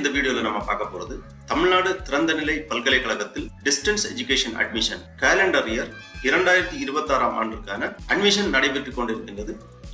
இந்த வீடியோல நம்ம பார்க்க போறது தமிழ்நாடு திறந்தநிலை பல்கலைக்கழகத்தில் distance education admission calendar year 2026 ஆண்டிற்கான அட்மிஷன் நடைபெற்றுக் கொண்டிருக்கின்றது.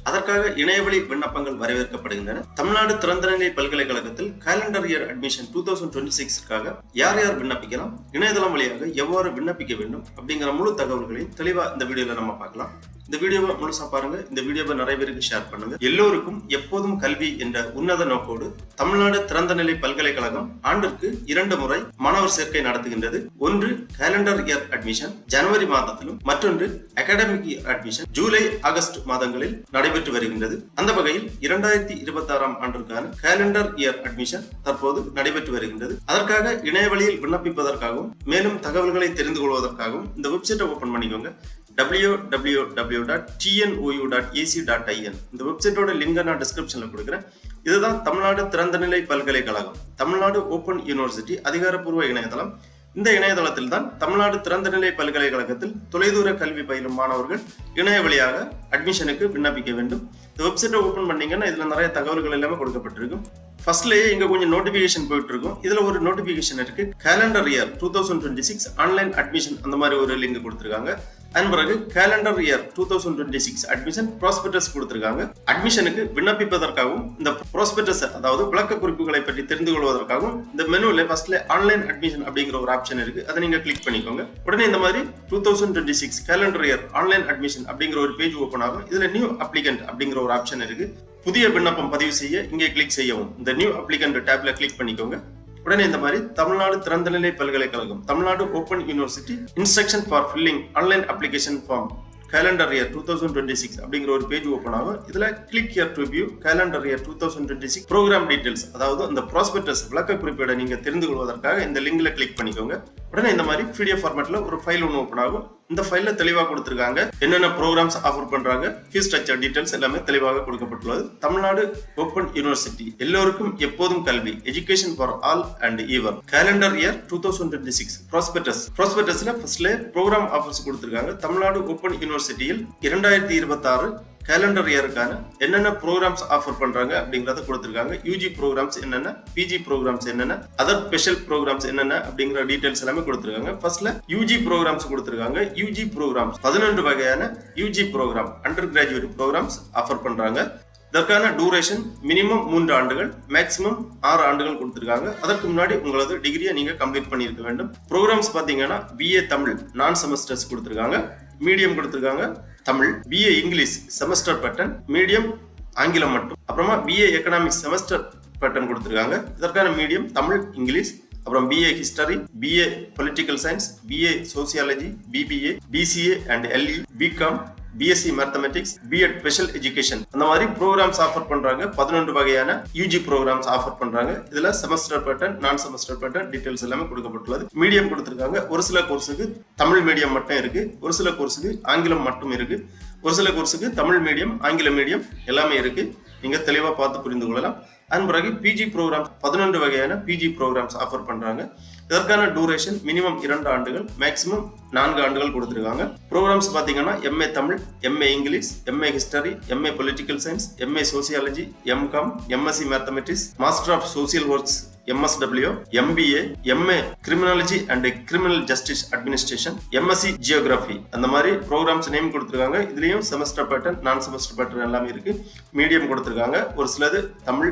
அதற்காக இணையவழி விண்ணப்பங்கள் வரவேற்கப்படுகின்றன. தமிழ்நாடு திறந்தநிலை பல்கலைக்கழகத்தில் கேலண்டர் இயர் அட்மிஷன் 2026க்காக யார் யார் விண்ணப்பிக்கலாம், இணையதளம் வழியாக எவ்வாறு விண்ணப்பிக்க வேண்டும் அப்படிங்கிற முழு தகவல்களையும் தெளிவா இந்த வீடியோல நம்ம பார்க்கலாம். இந்த வீடியோவை முழுசா பாருங்க. இந்த வீடியோவை நிறைய பேருக்கு ஷேர் பண்ணுங்க. எல்லோருக்கும் எப்போதும் கல்வி என்ற உன்னத நோக்கோடு தமிழ்நாடு திறந்தநிலை பல்கலைக்கழகம் ஆண்டிற்கு 2 முறை மாணவர் சேர்க்கை நடத்துகின்றது. ஒன்று கேலண்டர் இயர் அட்மிஷன் ஜனவரி மாதத்திலும், மற்றொன்று academic year admission July August மாதங்களில் நடைபெற்று வருகின்றது. அந்த வகையில் 2026 ஆண்டிற்கான கேலண்டர் இயர் அட்மிஷன் தற்போது நடைபெற்று வருகின்றது. அதற்காக இணையவழியில் விண்ணப்பிப்பதற்காகவும் மேலும் தகவல்களை தெரிந்து கொள்வதற்காகவும் இந்த வெப்சைட்டை ஓபன் பண்ணிக்கோங்க. www.tnou.ac.in இந்த வெப்சைட்டோட லிங்கை நான் டிஸ்கிரிப்ஷன்ல கொடுக்குறேன். இதுதான் தமிழ்நாடு திறந்தநிலை பல்கலைக்கழகம், தமிழ்நாடு ஓபன் யூனிவர்சிட்டி அதிகாரப்பூர்வ இணையதளம். இந்த இணையதளத்தில் தான் தமிழ்நாடு திறந்தநிலை பல்கலைக்கழகத்தில் தொலைதூர கல்வி பயிலும் மாணவர்கள் இணைய வழியாக அட்மிஷனுக்கு விண்ணப்பிக்க வேண்டும். இந்த வெப்சைட்டை ஓபன் பண்ணீங்கன்னா இதுல நிறைய தகவல்கள் எல்லாமே கொடுக்கப்பட்டிருக்கும். ஃபர்ஸ்ட்லயே இங்க கொஞ்சம் நோட்டிபிகேஷன் போயிட்டு இருக்கும். இதுல ஒரு நோட்டிபிகேஷன் இருக்கு, கேலண்டர் இயர் 2026 ஆன்லைன் அட்மிஷன் அந்த மாதிரி ஒரு லிங்க் கொடுத்திருக்காங்க. அதன் பிறகு கேலண்டர் இயர் 2026 அட்மிஷன் ப்ராஸ்பெக்டஸ் கொடுத்திருக்காங்க. அட்மிஷனுக்கு விண்ணப்பிப்பதற்காகவும் இந்த ப்ராஸ்பெக்டஸ் அதாவது விளக்க குறிப்புகளை பற்றி தெரிந்து கொள்வதற்காகவும் இந்த மெனுல ஃபர்ஸ்ட்ல ஆன்லைன் அட்மிஷன் அப்படிங்கிற ஒரு ஆப்ஷன் இருக்கு. அதை நீங்க கிளிக் பண்ணிக்கோங்க. உடனே இந்த மாதிரி 2026 கேலண்டர் இயர் ஆன்லைன் அட்மிஷன் அப்படிங்கிற ஒரு பேஜ் ஓபன் ஆகும். இதுல நியூ அப்ளிகன்ட் அப்படிங்கிற ஒரு ஆப்ஷன் இருக்கு. புதிய விண்ணப்பம் பதிவு செய்ய இங்கே கிளிக் செய்யவும். இந்த நியூ அப்ளிகன்ட் டேப்ல கிளிக் பண்ணிக்கோங்க. உடனே இந்த மாதிரி தமிழ்நாடு திறந்தநிலை பல்கலைக்கழகம் Tamil Nadu open university instruction for filling online application form calendar year 2026 அப்படிங்கிற ஒரு பேஜ் ஓபன் ஆகும். இதுல click here to view calendar year 2026 programme details அதாவது இந்த ப்ராஸ்பெக்டஸ் விளக்க குறிப்பீடை நீங்க தெரிந்து கொள்வதற்காக இந்த லிங்க்ல கிளிக் பண்ணிக்கோங்க. உடனே இந்த மாதிரி PDF ஃபார்மேட்ல ஒரு ஃபைல் ஒன்று ஓபன் ஆகும். இந்த ஃபைல்ல தெளிவாக கொடுத்திருக்காங்க என்னென்ன ப்ரோக்ராம்ஸ் ஆஃபர் பண்றாங்க, ஃபீஸ் ஸ்ட்ரக்சர் டீடைல்ஸ் எல்லாமே தெளிவாக கொடுக்கப்பட்டுள்ளது. தமிழ்நாடு ஓபன் யூனிவர்சிட்டி எல்லோருக்கும் எப்போதும் கல்வி education for all and ever calendar year 2026 ப்ராஸ்பெக்டஸ்ல ஃபர்ஸ்ட்ல ப்ரோக்ராம் ஆஃபர்ஸ் கொடுத்திருக்காங்க. தமிழ்நாடு ஓபன் யூனிவர்சிட்டியில் 2026 கேலண்டர் இயருக்கான என்னென்ன ப்ரோக்ராம்ஸ் ஆஃபர் பண்றாங்க அப்படிங்கறத கொடுத்திருக்காங்க. UG ப்ரோக்ராம்ஸ் என்னென்ன, PG ப்ரோக்ராம்ஸ் என்னென்ன, அதர் ஸ்பெஷல் ப்ரோக்ராம்ஸ் என்னென்ன அப்படிங்கிற டீடைல்ஸ் எல்லாமே கொடுத்திருக்காங்க. ஃபர்ஸ்ட்ல UG ப்ரோக்ராம்ஸ் கொடுத்திருக்காங்க. UG ப்ரோக்ராம்ஸ் 11 வகையான UG program under graduate programs offer பண்றாங்க. இதற்கான டூரேஷன் மினிமம் 3 ஆண்டுகள், மேக்ஸிமம் 6 ஆண்டுகள் கொடுத்திருக்காங்க. அதற்கு முன்னாடி உங்களது டிகிரியை நீங்க கம்ப்ளீட் பண்ணியிருக்க வேண்டும். ப்ரோக்ராம்ஸ் பாத்தீங்கன்னா BA தமிழ் நான் செமஸ்டர்ஸ் கொடுத்திருக்காங்க, மீடியம் கொடுத்திருக்காங்க Tamil, BA English semester pattern, medium ஆங்கிலம் மட்டும், அப்புறமா BA எக்கனாமிக்ஸ் செமஸ்டர் பேட்டர்ன் கொடுத்திருக்காங்க. இதற்கான மீடியம் தமிழ் இங்கிலீஷ், அப்புறம் BA history, BA political science, BA sociology, BBA, BCA and LE, BCom, BSc mathematics, B.Ed special education அந்த மாதிரி ப்ரோக்ராம்ஸ் ஆஃபர் பண்றாங்க. 11 வகையான UG ப்ரோக்ராம்ஸ் ஆஃபர் பண்றாங்க. இதுல semester pattern, non semester pattern details எல்லாமே கொடுக்கப்பட்டுள்ளது. மீடியம் கொடுத்திருக்காங்க. ஒரு சில கோர்ஸுக்கு தமிழ் மீடியம் மட்டும் இருக்கு, ஒரு சில கோர்ஸுக்கு ஆங்கிலம் மட்டும் இருக்கு, ஒரு சில கோர்ஸுக்கு தமிழ் மீடியம் ஆங்கில மீடியம் எல்லாமே இருக்கு. நீங்க தெளிவா பார்த்து புரிந்து கொள்ளலாம். அதன் பிறகு PG ப்ரோக்ராம்ஸ் 11 வகையான PG ப்ரோக்ராம்ஸ் ஆஃபர் பண்றாங்க. இதற்கான டூரேஷன் மினிமம் 2 ஆண்டுகள், மேக்ஸிமம் 4 ஆண்டுகள் கொடுத்திருக்காங்க. ப்ரோக்ராம்ஸ் பாத்தீங்கன்னா MA Tamil, MA English, MA history, MA political science, MA sociology, MCom, MSc mathematics, master of social works MSW, MBA, MA criminology and criminal justice administration, MSc geography அந்த மாதிரி programs name கொடுத்திருக்காங்க. இதுலயும் semester pattern, non semester pattern எல்லாமே இருக்கு. Medium கொடுத்திருக்காங்க. ஒரு சிலது தமிழ்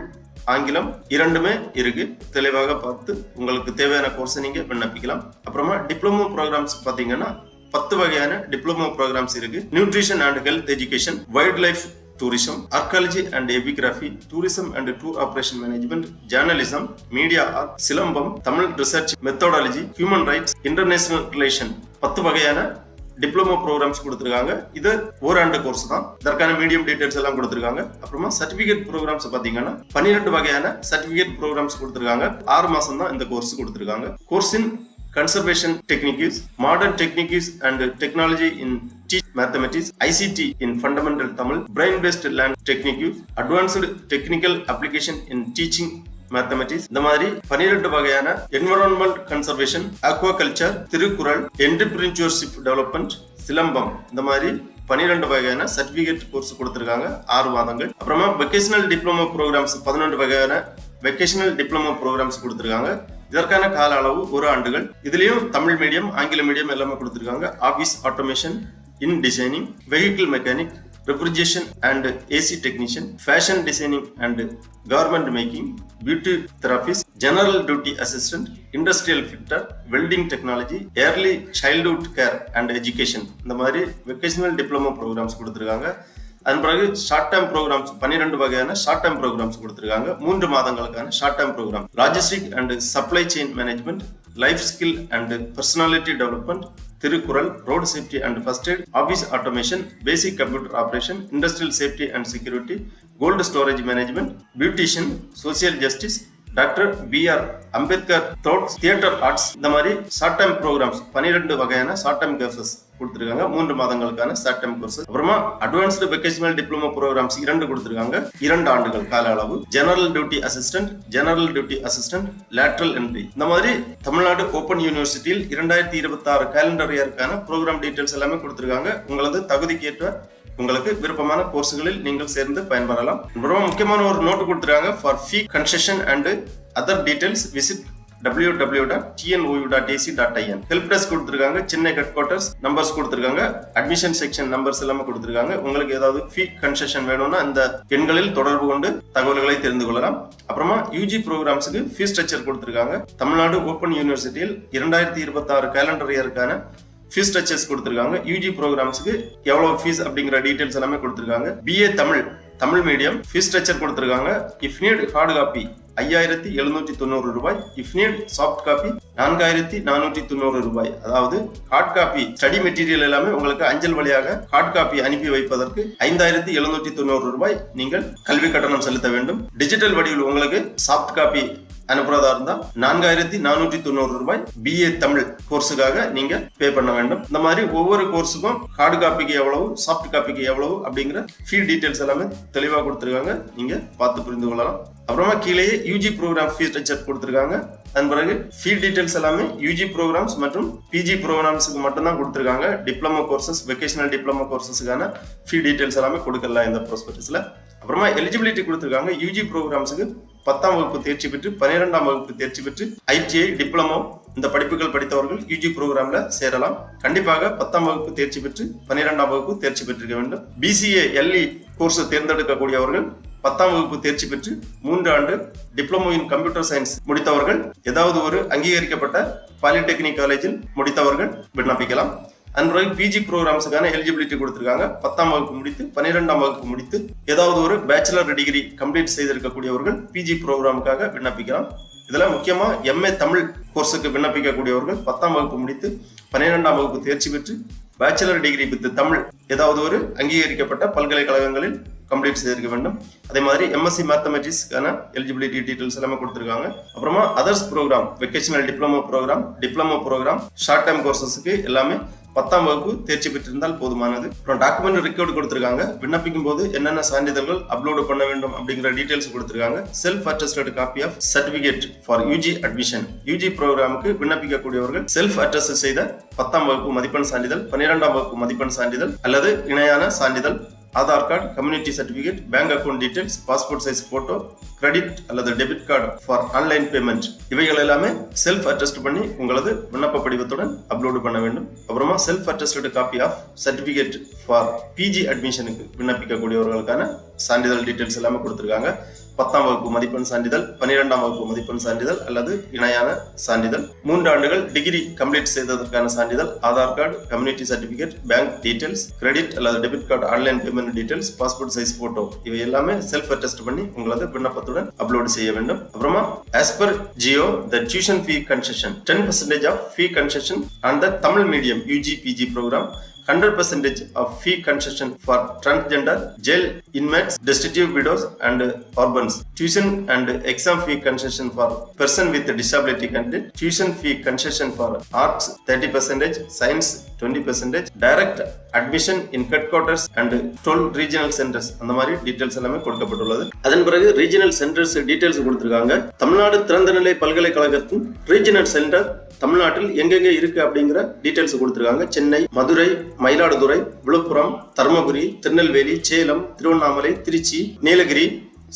ஆங்கிலம் இரண்டுமே இருக்கு. தெளிவாக பார்த்து உங்களுக்கு தேவையான கோர்ஸை நீங்க விண்ணப்பிக்கலாம். அப்புறமா டிப்ளமோ ப்ரோக்ராம்ஸ் பாத்தீங்கன்னா 10 வகையான டிப்ளமோ ப்ரோக்ராம்ஸ் இருக்கு. Nutrition and health education, wild life tourism, archaeology and epigraphy, tourism and tour operation management, journalism, media art, silambam, Tamil research methodology, human rights, international relation 10 வகையான டிப்ளமோ ப்ரோக்ராம்ஸ் கொடுத்திருக்காங்க. இது ஓராண்டு கோர்ஸ் தான். இதற்கான medium details எல்லாம் கொடுத்திருக்காங்க. அப்புறமா சர்டிபிகேட் ப்ரோக்ராம்ஸ் பாத்தீங்கன்னா 12 வகையான சர்டிபிகேட் ப்ரோக்ராம்ஸ் கொடுத்திருக்காங்க. 6 மாசம் தான் இந்த கோர்ஸ் கொடுத்திருக்காங்க. கோர்ஸின் conservation techniques, modern techniques and technology in teach mathematics, ICT in fundamental Tamil, brain-based land techniques, advanced technical application in teaching mathematics இந்த மாதிரி 12 வகையான environment conservation, aquaculture, Thirukkural, entrepreneurship development, silambam இந்த மாதிரி 12 வகையான சர்டிபிகேட் கோர்ஸ் கொடுத்திருக்காங்க 6 மாதங்கள். அப்புறமா வெகேஷனல் டிப்ளமோ ப்ரோக்ராம்ஸ் 11 வகையான வெக்கேஷனல் டிப்ளமோ ப்ரோக்ராம்ஸ் கொடுத்திருக்காங்க. இதற்கான கால அளவு 1 ஆண்டுகள். இதுலயும் தமிழ் மீடியம், ஆங்கில மீடியம் எல்லாமே கொடுத்திருக்காங்க. Office automation, in designing, vehicle mechanic, refrigeration and AC technician, fashion designing and garment making, beauty therapist, general duty assistant, industrial fitter, welding technology, early childhood care and education, இந்த மாதிரி vocational diploma programs கொடுத்திருக்காங்க. அதன் பிறகு short term programs 12 வகையான short term programs கொடுத்திருக்காங்க. 3 மாதங்களுக்கான short term program. Logistic and supply chain management, life skill and personality development, Thirukkural, road safety and first aid, office automation, basic computer operation, industrial safety and security, cold storage management, beautician, social justice, doctor B.R. Ambedkar thoughts, theatre arts, இந்த மாதிரி short time programs 12 வகையான short time courses கொடுத்திருக்காங்க. 3 மாதங்களுக்கான short time courses. அப்புறமா advanced vocational diploma programs 2 கொடுத்திருக்காங்க. 2 ஆண்டுகள் கால அளவு. General duty assistant, lateral entry. இந்த மாதிரி தமிழ்நாடு ஓபன் யூனிவர்சிட்டியில் 2026 கேலண்டர் இயருக்கான ப்ரோக்ராம் டீடைல்ஸ் எல்லாமே கொடுத்திருக்காங்க. உங்களது தகுதிக்கேற்ற உங்களுக்கு விருப்பமான கோர்ஸ்களில் நீங்கள் சேர்ந்து பயன்பெறலாம். ரொம்ப முக்கியமான ஒரு நோட்டு கொடுத்திருக்காங்க. For fee concession and other details visit www.tnou.ac.in. Help desk கொடுத்திருக்காங்க. சென்னை ஹெட் குவார்ட்டர்ஸ் நம்பர்ஸ் கொடுத்திருக்காங்க. அட்மிஷன் செக்ஷன் நம்பர்ஸ் எல்லாமே கொடுத்திருக்காங்க. உங்களுக்கு ஏதாவது ஃபீ கன்செஷன் வேணும்னா இந்த எண்களில் தொடர்பு கொண்டு தகவல்களை தெரிந்து கொள்ளலாம். அப்புறமா யூஜி ப்ரோக்ராம்ஸுக்கு ஃபீஸ் ஸ்ட்ரக்சர் கொடுத்திருக்காங்க. தமிழ்நாடு ஓபன் யூனிவர்சிட்டியில் 2026 கேலண்டர் இயருக்கான ஃபீஸ் ஸ்ட்ரக்சர்ஸ் கொடுத்திருக்காங்க. யூஜி ப்ரோக்ராம்ஸ்க்கு எவ்வளவு ஃபீஸ் அப்படிங்கிற டீடைல்ஸ் எல்லாமே கொடுத்திருக்காங்க. BA Tamil medium fees structure கொடுத்திருக்காங்க. இஃப் நீட் ஹார்ட் காப்பி 5790 ரூபாய், இஃப் நீட் சாஃப்ட் காப்பி 4490 ரூபாய். அதாவது ஹார்ட் காப்பி ஸ்டடி மெட்டீரியல் எல்லாமே உங்களுக்கு அஞ்சல் வழியாக ஹார்ட் காப்பி அனுப்பி வைப்பதற்கு 5790 ரூபாய் நீங்கள் கல்வி கட்டணம் செலுத்த வேண்டும். டிஜிட்டல் வடிவில் உங்களுக்கு சாஃப்ட் காப்பி அனுப்புறதா இருந்தா 4490 ரூபாய் BA தமிழ் கோர்ஸுக்காக நீங்க பே பண்ண வேண்டும். இந்த மாதிரி ஒவ்வொரு கோர்ஸுக்கும் ஹார்ட் காப்பிக்கு எவ்வளவு, சாஃப்ட் காப்பிக்கு எவ்வளவு அப்படிங்கிற ஃபீ டீடைல்ஸ் எல்லாமே தெளிவா கொடுத்திருக்காங்க. நீங்க பார்த்து புரிந்து கொள்ளலாம். அப்புறமா கீழே யூஜி ப்ரோக்ராம் ஃபீஸ் ஸ்ட்ரக்சர் கொடுத்திருக்காங்க. அதன் பிறகு ஃபீ டீடைல்ஸ் எல்லாமே யூஜி ப்ரோக்ராம்ஸ் மற்றும் பிஜி ப்ரோக்ராம்ஸுக்கு மட்டும்தான் கொடுத்திருக்காங்க. டிப்ளமோ கோர்சஸ், வெக்கேஷனல் டிப்ளமோ கோர்சஸ்க்கான ஃபீ டீடைல்ஸ் எல்லாமே கொடுக்கல இந்த ப்ராஸ்பெக்டஸ்ல. அப்புறமா எலிஜிபிலிட்டி கொடுத்திருக்காங்க. யூஜி ப்ரோக்ராம்ஸுக்கு 10ஆம் வகுப்பு தேர்ச்சி பெற்று 12ஆம் வகுப்பு தேர்ச்சி பெற்று ITI டிப்ளமோ இந்த படிப்புகள் படித்தவர்கள் யூஜி ப்ரோக்ராம்ல சேரலாம். கண்டிப்பாக 10ஆம் வகுப்பு தேர்ச்சி பெற்று 12ஆம் வகுப்பு தேர்ச்சி பெற்றிருக்க வேண்டும். BCA LE கோர்ஸ் தேர்ந்தெடுக்கக்கூடியவர்கள் 10ஆம் வகுப்பு தேர்ச்சி பெற்று 3 ஆண்டு டிப்ளமோ இன் கம்ப்யூட்டர் சயின்ஸ் முடித்தவர்கள், ஏதாவது ஒரு அங்கீகரிக்கப்பட்ட பாலிடெக்னிக் காலேஜில் முடித்தவர்கள் விண்ணப்பிக்கலாம். அண்ட் பிஜி ப்ரோக்ராம்ஸுக்கான எலிஜிபிலிட்டி கொடுத்திருக்காங்க. 10ஆம் வகுப்பு முடித்து 12ஆம் வகுப்பு முடித்து ஏதாவது ஒரு பேச்சுலர் டிகிரி கம்ப்ளீட் செய்திருக்கக்கூடியவர்கள் பிஜி ப்ரோக்ராமுக்காக விண்ணப்பிக்கலாம். இதுல முக்கியமா MA தமிழ் கோர்ஸுக்கு விண்ணப்பிக்கக்கூடியவர்கள் 10ஆம் வகுப்பு முடித்து 12ஆம் வகுப்பு தேர்ச்சி பெற்று பேச்சுலர் டிகிரி வித் தமிழ் ஏதாவது ஒரு அங்கீகரிக்கப்பட்ட பல்கலைக்கழகங்களில் கம்ப்ளீட் செய்திருக்க வேண்டும். அதே மாதிரி MSc மேத்தமெட்டிக்ஸ்க்கான எலிஜிபிலிட்டி டீடைல்ஸ் எல்லாமே கொடுத்திருக்காங்க. அப்புறமா others program, vocational diploma program, short time கோர்சஸ்க்கு எல்லாமே 10ஆம் வகுப்பு தேர்ச்சி பெற்றிருந்தால் போதுமானது. அப்புறம் டாக்குமெண்ட் ரெக்கார்டு கொடுத்திருக்காங்க. விண்ணப்பிக்கும் போது என்னென்ன சான்றிதழ்கள் அப்லோடு பண்ண வேண்டும் அப்படிங்கிற டீடைல்ஸ் கொடுத்திருக்காங்க. Self attested copy of certificate for UG admission. UG ப்ரோக்ராமுக்கு விண்ணப்பிக்கக்கூடியவர்கள் செல்ஃப் அட்டஸ்ட் செய்த 10ஆம் வகுப்பு மதிப்பெண் சான்றிதழ், 12ஆம் வகுப்பு மதிப்பெண் சான்றிதழ் அல்லது இணையான சான்றிதழ், Aadhaar card, community certificate, bank account details, passport size photo, credit அல்லது debit card for online payment, இவைகள் எல்லாமே செல்ஃப் அட்டஸ்ட் பண்ணி உங்களது விண்ணப்ப படிவத்துடன் அப்லோடு பண்ண வேண்டும். அப்புறமா self attested copy of certificate for PG அட்மிஷனுக்கு விண்ணப்பிக்கக்கூடியவர்களுக்கான சான்றிதழ் டீடைல்ஸ் எல்லாமே கொடுத்திருக்காங்க. 10ஆம் வகுப்பு மதிப்பெண் சான்றிதழ், 12ஆம் வகுப்பு மதிப்பெண் சான்றிதழ் அல்லது இணையான சான்றிதழ், 3 ஆண்டுகள் டிகிரி கம்ப்ளீட் செய்ததற்கான சான்றிதழ், Aadhaar card, community certificate, bank details, credit அல்லது debit card, online payment details, passport size photo, இவை எல்லாமே செல்ஃப் அட்டஸ்ட் பண்ணி உங்களது விண்ணப்பத்துடன் அப்லோட் செய்ய வேண்டும். அப்புறமா as per GEO the tuition fee concession 10% of fee concession on the Tamil medium UG PG program, 100% of fee concession for transgender, jail inmates, destitute widows and orphans. Tuition and exam fee concession for person with disability content. Tuition fee concession for arts 30%, science 20%, direct admission in headquarters and 12 regional centers. அந்த மாதிரி details எல்லாமே கொடுக்கப்பட்டுள்ளது. அதன் பிறகு regional centres details கொடுத்திருக்காங்க. தமிழ்நாடு திறந்தநிலை பல்கலைக்கழகத்தின் regional centre தமிழ்நாட்டில் எங்கெங்க இருக்கு அப்படிங்கிற டீடைல்ஸ் கொடுத்திருக்காங்க. சென்னை, மதுரை, மயிலாடுதுறை, விழுப்புரம், தர்மபுரி, திருநெல்வேலி, சேலம், திருவண்ணாமலை, திருச்சி, நீலகிரி,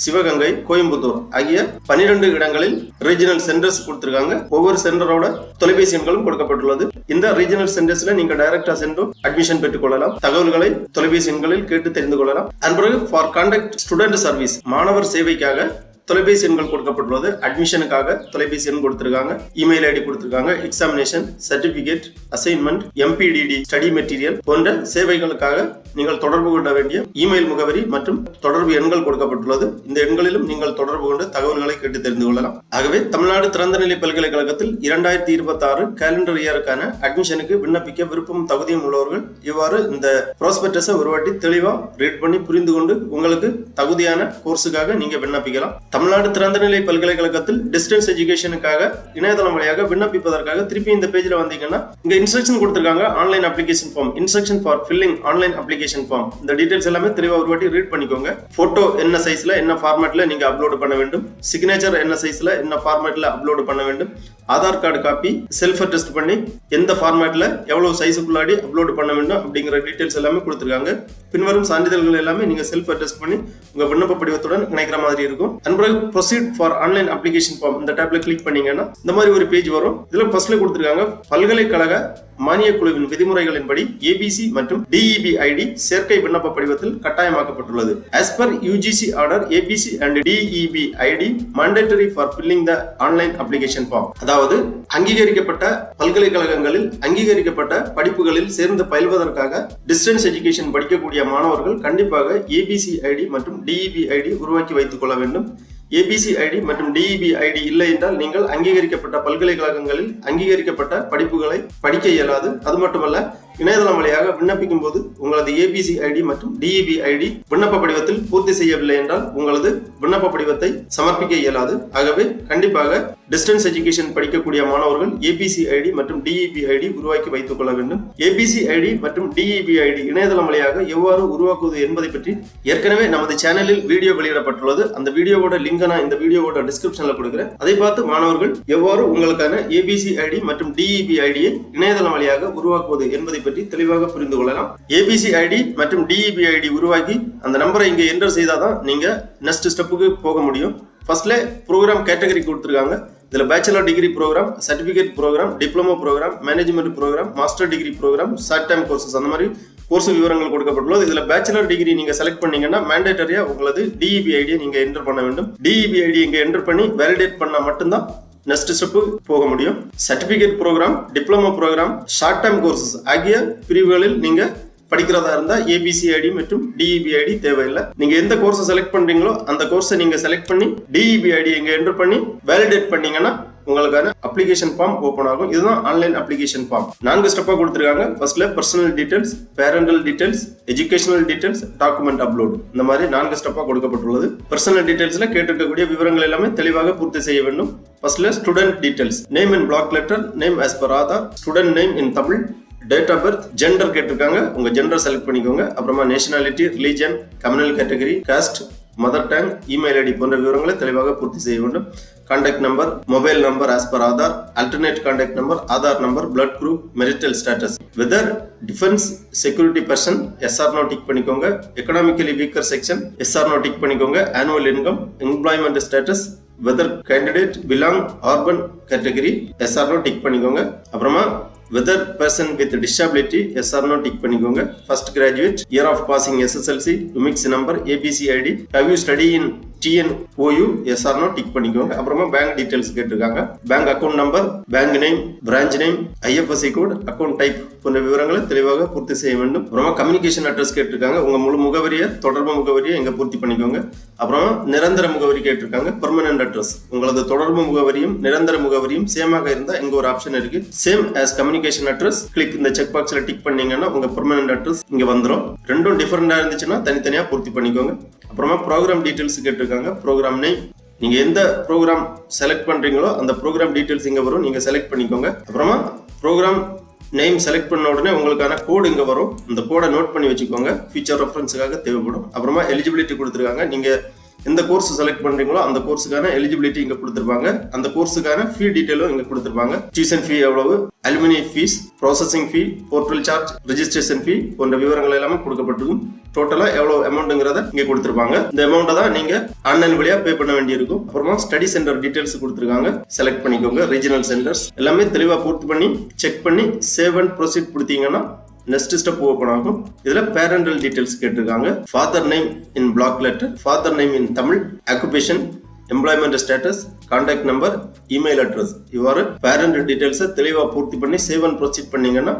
சிவகங்கை, கோயம்புத்தூர் ஆகிய 12 இடங்களில் ரீஜனல் சென்டர்ஸ் கொடுத்திருக்காங்க. ஒவ்வொரு சென்டரோட தொலைபேசி எண்களும் கொடுக்கப்பட்டுள்ளது. இந்த ரீஜனல் சென்டர்ஸ்ல நீங்க டைரக்டா சென்று அட்மிஷன் பெற்றுக் கொள்ளலாம். தகவல்களை தொலைபேசி எண்களில் கேட்டு தெரிந்து கொள்ளலாம். அதன் பிறகு ஃபார் கான்டாக்ட் ஸ்டூடெண்ட் சர்வீஸ், மாணவர் சேவைக்காக தொலைபேசி எண்கள் கொடுக்கப்பட்டுள்ளது. அட்மிஷனுக்காக தொலைபேசி எண் கொடுத்திருக்காங்க, இமெயில் ஐடி கொடுத்திருக்காங்க. எக்ஸாமினேஷன், சர்டிபிகேட், அசைன்மெண்ட், எம்பிடிடி, ஸ்டடி மெட்டீரியல் போன்ற சேவைகளுக்காக நீங்கள் தொடர்பு கொள்ள வேண்டிய இமெயில் முகவரி மற்றும் தொடர்பு எண்கள் கொடுக்கப்பட்டுள்ளது. இந்த எண்களிலும் நீங்கள் தொடர்பு கொண்டு தகவல்களை கேட்டு தெரிந்து கொள்ளலாம். ஆகவே தமிழ்நாடு திறந்தநிலை பல்கலைக்கழகத்தில் 2026 கேலண்டர் இயருக்கான அட்மிஷனுக்கு விண்ணப்பிக்க விருப்பம் தகுதியும் உள்ளவர்கள் இவ்வாறு இந்த ப்ராஸ்பெக்டஸை ஒரு வாட்டி தெளிவா ரீட் பண்ணி புரிந்து கொண்டு உங்களுக்கு தகுதியான கோர்ஸுக்காக நீங்க விண்ணப்பிக்கலாம். தமிழ்நாடு திறந்தநிலை பல்கலைக்கழகத்தில் டிஸ்டன்ஸ் எஜுகேஷனுக்காக இணையதளம் வழியாக விண்ணப்பிப்பதற்காக திருப்பி இந்த பேஜ்ல வந்தீங்கன்னா இங்க இன்ஸ்ட்ரக்ஷன் கொடுத்திருக்காங்க. Online application form, instruction for filling online application form. இந்த டீடைல்ஸ் எல்லாமே தெளிவா ஒரு வாட்டி ரீட் பண்ணிக்கோங்க. போட்டோ என்ன சைஸ்ல என்ன ஃபார்மேட்ல நீங்க அப்லோட் பண்ண வேண்டும், சிக்னேச்சர் என்ன சைஸ்ல என்ன ஃபார்மேட்ல அப்லோட் பண்ண வேண்டும், ஆதார் கார்டு காப்பி செல்ஃப் அட்டெஸ்ட் பண்ணி எந்த ஃபார்மேட்ல எவ்வளவு சைஸுக்குள்ளாடி அப்லோட் பண்ண வேண்டும் அப்படிங்கிற டீடைல்ஸ் எல்லாமே கொடுத்திருக்காங்க. பின்வரும் சான்றிதழ்கள் எல்லாமே நீங்க செல்ஃப் அட்டெஸ்ட் பண்ணி உங்க விண்ணப்ப படிவத்துடன் இணைக்கிற மாதிரி இருக்கும். அன்புடன் proceed for online application form இந்த டேப்ல கிளிக் பண்ணீங்கன்னா இந்த மாதிரி ஒரு பேஜ் வரும். இதுல ஃபர்ஸ்ட்ல கொடுத்திருக்காங்க பல்கலைக்கழக மானியக் குழுவின் விதிமுறைகளின்படி ஏபிசி மற்றும் டிஇபி ஐடி சேர்க்கை விண்ணப்ப படிவத்தில் கட்டாயமாக்கப்பட்டுள்ளது. As per UGC order, ABC and DEB ID mandatory for filling the online application form. அதாவது அங்கீகரிக்கப்பட்ட பல்கலைக்கழகங்களில் அங்கீகரிக்கப்பட்ட படிப்புகளில் சேர்ந்து பயில்வதற்காக டிஸ்டன்ஸ் எஜுகேஷன் படிக்கக்கூடிய மாணவர்கள் கண்டிப்பாக ஏபிசி ஐடி மற்றும் டிஇபி ஐடி உருவாக்கி வைத்துக் கொள்ள வேண்டும். ஏபிசி ஐடி மற்றும் டிஇபி ஐடி இல்லை என்றால் நீங்கள் அங்கீகரிக்கப்பட்ட பல்கலைக்கழகங்களில் அங்கீகரிக்கப்பட்ட படிப்புகளை படிக்க இயலாது. அது மட்டுமல்ல, இணையதளம் வழியாக விண்ணப்பிக்கும் போது உங்களது ஏபிசி ஐடி மற்றும் டிஇபி ஐடி விண்ணப்ப படிவத்தில் பூர்த்தி செய்யவில்லை என்றால் உங்களது விண்ணப்ப படிவத்தை சமர்ப்பிக்க இயலாது. ஆகவே கண்டிப்பாக டிஸ்டன்ஸ் எஜுகேஷன் படிக்கக்கூடிய மாணவர்கள் ஏபிசி ஐடி மற்றும் டிஇபி ஐடி உருவாக்கி வைத்துக் கொள்ள வேண்டும். ஏபிசி ஐடி மற்றும் டிஇபி ஐடி இணையதளம் வழியாக எவ்வாறு உருவாக்குவது என்பதை பற்றி ஏற்கனவே நமது சேனலில் வீடியோ வெளியிடப்பட்டுள்ளது. அந்த வீடியோவோட லிங்க் நான் இந்த வீடியோவோட டிஸ்கிரிப்ஷன்ல கொடுக்கிறேன். அதை பார்த்து மாணவர்கள் எவ்வாறு உங்களுக்கான ஏபிசி ஐடி மற்றும் டிஇபி ஐடியை இணையதளம் வழியாக உருவாக்குவது என்பதை பற்றி தெளிவாக புரிந்து கொள்ளலாம். ஏபிசி ஐடி மற்றும் டிஇபி ஐடி உருவாக்கி அந்த நம்பரை இங்க என்டர் செய்தாதான் நீங்க நெக்ஸ்ட் ஸ்டெப்புக்கு போக முடியும். ஃபர்ஸ்ட்ல ப்ரோக்ராம் கேட்டகரி கொடுத்திருக்காங்க. இதுல bachelor degree program, certificate program, diploma program, management program, master degree program, short time courses அந்த மாதிரி கோர்ஸ் விவரங்கள் கொடுக்கப்பட்டுள்ளது. இதுல பேச்சுலர் டிகிரி நீங்க செலக்ட் பண்ணீங்கன்னா மேண்டேட்டரியா உங்களது டிஇபி ஐடியை நீங்க என்டர் பண்ண வேண்டும். டிஇபி ஐடி இங்க என்டர் பண்ணி வேலிடேட் பண்ணா மட்டும்தான் நெக்ஸ்ட் ஸ்டெப் போக முடியும். Certificate program, diploma program, short time courses ஆகிய பிரிவுகளில் நீங்க படிக்கிறதா இருந்தா ஏபிசி ஐடி மற்றும் டிஇபி ஐடி தேவையில்லை. நீங்க எந்த கோர்ஸை செலக்ட் பண்றீங்களோ அந்த கோர்ஸை நீங்க செலக்ட் பண்ணி டிஇபி ஐடி இங்க என்டர் பண்ணி வேலிடேட் பண்ணீங்கன்னா உங்களுக்கான அப்ளிகேஷன் ஃபார்ம் ஓபன் ஆகும். இதுதான் ஆன்லைன் அப்ளிகேஷன் ஃபார்ம். 4 ஸ்டெப்பா கொடுத்திருக்காங்க. ஃபர்ஸ்ட்ல personal details, parental details, educational details, document upload. இந்த மாதிரி 4 ஸ்டெப்பா கொடுக்கப்பட்டுள்ளது. பர்சனல் டீடைல்ஸ்ல கேட்டிருக்கக்கூடிய விவரங்கள் எல்லாமே தெளிவாக பூர்த்தி செய்ய வேண்டும். ஃபர்ஸ்ட்ல student details, name in block letter, name as per Aadhaar, student name in Tamil, date of birth, gender கேட்டிருக்காங்க. உங்க ஜெண்டர் செலக்ட் பண்ணிக்கோங்க. அப்புறமா nationality, religion, communal category, caste, mother tongue, email ID போன்ற விவரங்களை தெளிவாக பூர்த்தி செய்ய வேண்டும். Contact number, mobile number as per Aadhaar, alternate contact number, Aadhaar number, blood group, marital status, whether defence security person yes or no tick பண்ணிக்கோங்க. Economically weaker section SR no tick பண்ணிக்கோங்க. Annual income, employment status, whether candidate belong urban category yes or no tick பண்ணிக்கோங்க. அப்புறமா whether person with disability yes or no tick பண்ணிக்கோங்க. first graduate, year of passing SSLC, UMIX number, ABC ID, have you studied in TNOU yes or no tick பண்ணிக்கோங்க. அப்புறமா bank details கேட்டிருக்காங்க. Bank account number, bank name, branch name, IFSC code, account type போன்ற விவரங்களை தெளிவாக பூர்த்தி செய்ய வேண்டும். அப்புறமா கம்யூனிகேஷன் அட்ரஸ் கேட்டிருக்காங்க. உங்க முழு முகவரியை, தொடர்பு முகவரியை எங்க பூர்த்தி பண்ணிக்கோங்க. அப்புறமா நிரந்தர முகவரி கேட்டிருக்காங்க. பெர்மனன்ட் அட்ரஸ், உங்களது தொடர்பு முகவரியும் நிரந்தர முகவரியும் சேமாக இருந்தா இங்க ஒரு ஆப்ஷன் இருக்கு, same as communication address. Click இந்த செக் பாக்ஸ்ல டிக் பண்ணீங்கன்னா உங்க பெர்மனன்ட் அட்ரஸ் இங்க வந்துரும். ரெண்டும் டிஃபரெண்டா இருந்துச்சுன்னா தனித்தனியா பூர்த்தி பண்ணிக்கோங்க. அப்புறமா ப்ரோக்ராம் டீடைல்ஸ் கேட்டிருக்காங்க. ப்ரோக்ராம் நேம், நீங்க எந்த ப்ரோக்ராம் செலக்ட் பண்றீங்களோ அந்த ப்ரோக்ராம் டீடைல்ஸ் இங்க வரும், நீங்க செலக்ட் பண்ணிக்கோங்க. அப்புறமா ப்ரோக்ராம் நேம் செலக்ட் பண்ண உடனே உங்களுக்கான கோடு இங்க வரும். இந்த கோடை நோட் பண்ணி வச்சுக்கோங்க, ஃபியூச்சர் ரெஃபரன்ஸுக்காக தேவைப்படும். அப்புறமா எலிஜிபிலிட்டி கொடுத்துருக்காங்க. நீங்க எந்த கோர்ஸ் செலக்ட் பண்றீங்களோ அந்த கோர்ஸுக்கான எலிஜிபிலிட்டி இங்க கொடுத்திருப்பாங்க. அந்த கோர்ஸுக்கான ஃபீ டீடைலும் இங்க கொடுத்திருப்பாங்க. டியூஷன் ஃபீ எவ்வளவு, alumni fees, processing fee, portal charge, registration fee போன்ற விவரங்கள் எல்லாமே கொடுக்கப்பட்டிருக்கும். டோட்டலா எவ்வளவு அமௌண்ட்ங்கிறத இங்க கொடுத்திருப்பாங்க. இந்த அமௌண்ட்டை தான் நீங்க ஆன்லைன் வழியா பே பண்ண வேண்டியிருக்கும். அப்புறமா ஸ்டடி சென்டர் டீடைல்ஸ் கொடுத்திருக்காங்க. செலக்ட் பண்ணிக்கோங்க. ரீஜனல் சென்டர்ஸ் எல்லாமே தெளிவா பூர்த்தி பண்ணி செக் பண்ணி சேவ் அண்ட் ப்ரொசீட் கொடுத்தீங்கன்னா நெக்ஸ்ட் ஸ்டெப் ஓபன் ஆகும். இதுல பேரண்டல் டீடைல்ஸ் கேட்டிருக்காங்க. Father name in block letter, father name in Tamil, occupation, employment status, contact number, email address, இவ்வாறு பேரண்ட் டீடைல்ஸை தெளிவாக பூர்த்தி பண்ணி சேவ் அண்ட் ப்ரொசீட் பண்ணீங்கன்னா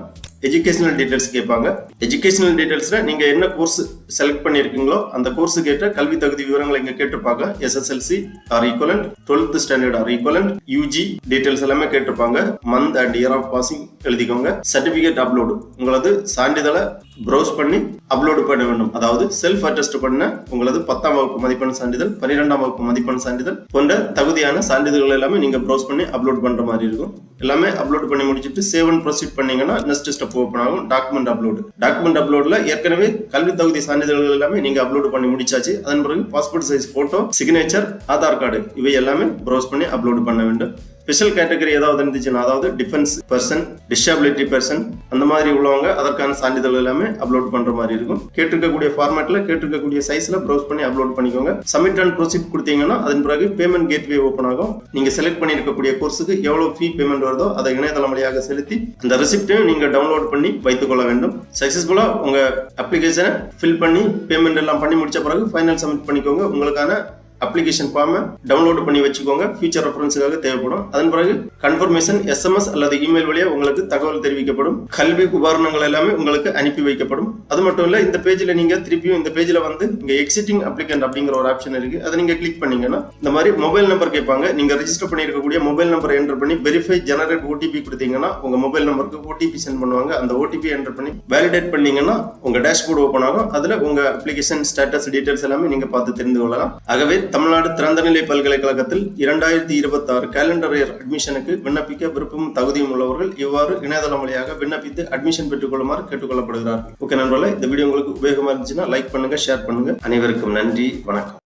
எஜுகேஷனல் டீடைல்ஸ் கேட்பாங்க. எஜுகேஷனல் டீடைல்ஸ்ல நீங்க என்ன கோர்ஸ் செலக்ட் பண்ணிருக்கீங்களோ அந்த கோர்ஸுக்கு ஏற்ற கல்வி தகுதி விவரங்களை இங்க கேட்டிருப்பாங்க. SSLC or equivalent, 12th standard or equivalent, UG details எல்லாமே கேட்டிருப்பாங்க. Month and year of passing எழுதிக்கோங்க. சர்டிபிகேட் அப்லோடு, உங்களது சான்றிதழை ப்ரௌஸ் பண்ணி அப்லோடு பண்ண வேண்டும். அதாவது செல்ஃப் அட்டஸ்ட் பண்ண உங்களது 10ஆம் வகுப்பு மதிப்பெண் சான்றிதழ், 12ஆம் வகுப்பு மதிப்பெண் சான்றிதழ் போன்ற தகுதியான சான்றிதழ்கள் எல்லாமே நீங்க ப்ரௌஸ் பண்ணி அப்லோட் பண்ற மாதிரி இருக்கும். எல்லாமே அப்லோட் பண்ணி முடிச்சுட்டு சேவ் அண்ட் ப்ரொசீட் பண்ணீங்கன்னா நெக்ஸ்ட் ஸ்டெப் ஓபன் ஆகும். டாக்குமெண்ட் அப்லோடு, டாக்குமெண்ட் அப்லோட்ல ஏற்கனவே கல்வி தகுதி சான்றிதழ்கள் எல்லாமே நீங்க அப்லோட் பண்ணி முடிச்சாச்சு. அதன் பிறகு passport size photo, signature, Aadhaar card இவை எல்லாமே ப்ரௌஸ் பண்ணி அப்லோட் பண்ண வேண்டும். ஸ்பெஷல் கேட்டகரி ஏதாவது இருந்துச்சுன்னா, அதாவது டிஃபென்ஸ் பர்சன், டிசபிலிட்டி பர்சன் அந்த மாதிரி உள்ளவங்க அதற்கான சான்றிதழ் எல்லாமே அப்லோட் பண்ற மாதிரி இருக்கும். கேட்டிருக்கக்கூடிய ஃபார்மேட்ல கேட்டிருக்கக்கூடிய சைஸ்ல ப்ரௌஸ் பண்ணி அப்லோட் பண்ணிக்கோங்க. சப்மிட் அண்ட் ப்ரொசீட் கொடுத்தீங்கன்னா அதன் பிறகு பேமெண்ட் கேட்வே ஓபன் ஆகும். நீங்க செலக்ட் பண்ணிருக்கக்கூடிய கோர்ஸுக்கு எவ்வளவு ஃபீ பேமெண்ட் வருதோ அதை இணையதளம் வழியாக செலுத்தி அந்த ரெசிப்டையும் நீங்க டவுன்லோட் பண்ணி வைத்துக் கொள்ள வேண்டும். சக்சஸ்ஃபுல்லா உங்க அப்ளிகேஷனை ஃபில் பண்ணி பேமெண்ட் எல்லாம் பண்ணி முடிச்ச பிறகு ஃபைனல் சப்மிட் பண்ணிக்கோங்க. உங்களுக்கான அப்ளிகேஷன் ஃபார்மை டவுன்லோட் பண்ணி வச்சுக்கோங்க. ஃபியூச்சர் ரெஃபரன்ஸுக்காக தேவைப்படும். அதன் பிறகு கன்ஃபர்மேஷன் எஸ்எம்எஸ் அல்லது இமெயில் வழியா உங்களுக்கு தகவல் தெரிவிக்கப்படும். கல்வி உபகரணங்கள் எல்லாமே உங்களுக்கு அனுப்பி வைக்கப்படும். அது மட்டும் இல்ல, இந்த பேஜ்ல நீங்க திருப்பியும் இந்த பேஜ்ல வந்து இங்க எக்ஸிட்டிங் அப்ளிகன்ட் அப்படிங்கிற ஒரு ஆப்ஷன் இருக்கு. அதை நீங்க கிளிக் பண்ணீங்கன்னா இந்த மாதிரி மொபைல் நம்பர் கேட்பாங்க. நீங்க ரெஜிஸ்டர் பண்ணிருக்கக்கூடிய மொபைல் நம்பர் என்டர் பண்ணி வெரிஃபை ஜெனரேட் ஓடிபி கொடுத்தீங்கன்னா உங்க மொபைல் நம்பருக்கு ஓடிபி சென்ட் பண்ணுவாங்க. அந்த ஓடிபி என்டர் பண்ணி வேலிடேட் பண்ணீங்கன்னா உங்க டேஷ்போர்டு ஓபன் ஆகும். அதுல உங்க அப்ளிகேஷன் ஸ்டேட்டஸ் டீடைல்ஸ் எல்லாமே நீங்க பார்த்து தெரிந்து கொள்ளலாம். ஆகவே தமிழ்நாடு திறந்தநிலை பல்கலைக்கழகத்தில் 2026 கேலண்டர் இயர் அட்மிஷனுக்கு விண்ணப்பிக்க விருப்பமும் தகுதியும் உள்ளவர்கள் இவ்வாறு இணையதளம் வழியாக விண்ணப்பித்து அட்மிஷன் பெற்றுக் கொள்ளுமாறு கேட்டுக்கொள்ளப்படுகிறார்கள். ஓகே நண்பர்களே, இந்த வீடியோ உங்களுக்கு உபயோகமா இருந்துச்சுன்னா லைக் பண்ணுங்க, ஷேர் பண்ணுங்க. அனைவருக்கும் நன்றி, வணக்கம்.